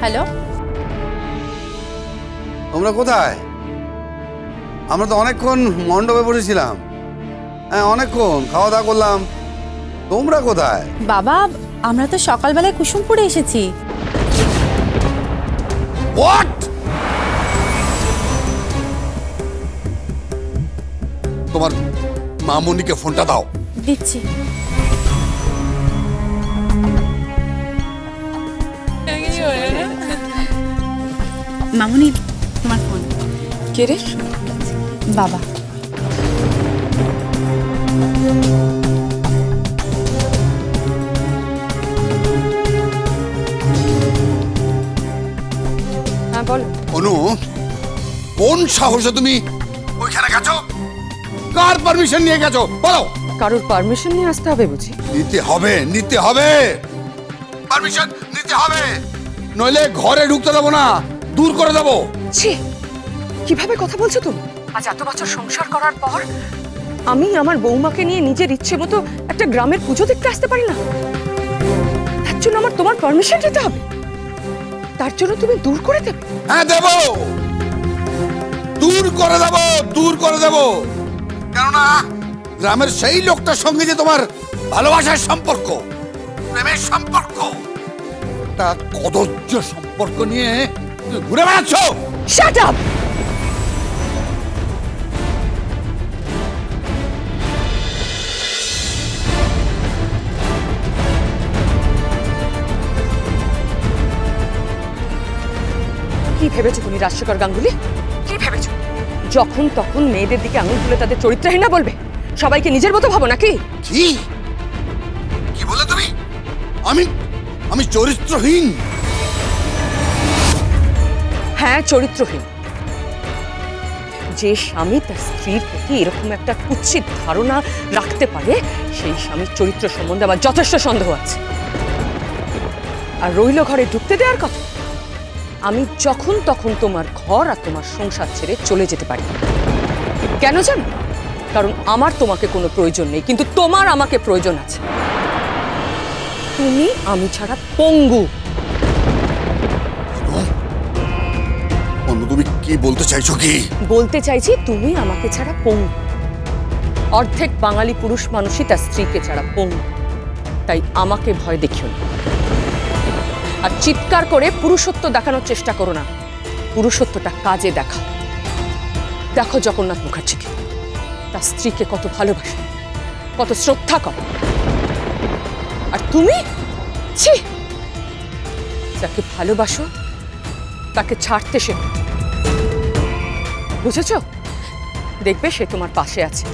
Hello, তোমরা কোথায়? আমরা তো অনেকক্ষণ মণ্ডপে বসেছিলাম। হ্যাঁ, অনেকক্ষণ খাওয়া দাওয়া করলাম। তোমরা কোথায়? বাবা আমরা তো সকালবেলায় কুসুমপুরে এসেছি। হোয়াট? তোমার মামুনিকে ফোনটা দাও। দিচ্ছি। মামুনি তোমার ফোন। কে রে? বাবা। হ্যাঁ বল। অনু, কোন সাহসে তুমি ওইখানে গেছো? কার পারমিশন নিয়ে গেছো বলো? কারোর পারমিশন নিয়ে আসতে হবে বুঝি? নিতে হবে, নিতে হবে, পারমিশন নিতে হবে, নইলে ঘরে ঢুকতে দেবো না, দূর করে দেবো। ছি, কিভাবে কথা বলছো তুমি? আজ এত বছর সংসার করার পর আমি আমার বৌমাকে নিয়ে নিজের ইচ্ছে মতো একটা গ্রামের পুজো দেখতে আসতে পারি না? তার জন্য আমার তোমার পারমিশন নিতে হবে? তার জন্য তুমি দূর করে দেবে? হ্যাঁ দেব, দূর করে দেব, দূর করে দেব। কেননা গ্রামের সেই লোকটার সঙ্গে যে তোমার ভালোবাসার সম্পর্ক, প্রেমের সম্পর্ক, তা কদর্য সম্পর্ক নিয়ে তুমি ঘুরে বেড়াচ্ছ। Shut up! কি ভেবেছো তুমি রাজশেখর গাঙ্গুলি? কি ভেবেছো যখন তখন মেয়েদের দিকে আঙুল তুলে তাদের চরিত্রহীনা বলবে? সবাইকে নিজের মতো ভাবো নাকি? কি কি বলে তুমি? আমি চরিত্রহীন? হ্যাঁ, চরিত্রহীন। যে স্বামী তার স্ত্রীর প্রতি এরকম একটা কুৎসিত ধারণা রাখতে পারে, সেই স্বামীর চরিত্র সম্বন্ধে আমার যথেষ্ট সন্দেহ আছে। আর রইল ঘরে ঢুকতে দেওয়ার কথা, আমি যখন তখন তোমার ঘর আর তোমার সংসার ছেড়ে চলে যেতে পারি। কেন জানো? কারণ আমার তোমাকে কোনো প্রয়োজন নেই, কিন্তু তোমার আমাকে প্রয়োজন আছে। তুমি আমি ছাড়া পঙ্গু। তুমি কি বলতে চাইছো? কি বলতে চাইছি, তুমি আমাকে ছাড়া পঙ্গু। অর্ধেক বাঙালি পুরুষ মানুষই তার স্ত্রীকে ছাড়া পঙ্গু। তাই আমাকে ভয় দেখিও না, আর চিৎকার করে পুরুষত্ব দেখানোর চেষ্টা করো না। পুরুষত্বটা কাজে দেখাও। দেখো জগন্নাথ মুখার্জিকে, তার স্ত্রীকে কত ভালোবাসে, কত শ্রদ্ধা করে। আর তুমি ছি, যাকে ভালোবাসো তাকে ছাড়তে শেখো। বুঝেছো? দেখবে সে তোমার পাশে আছে।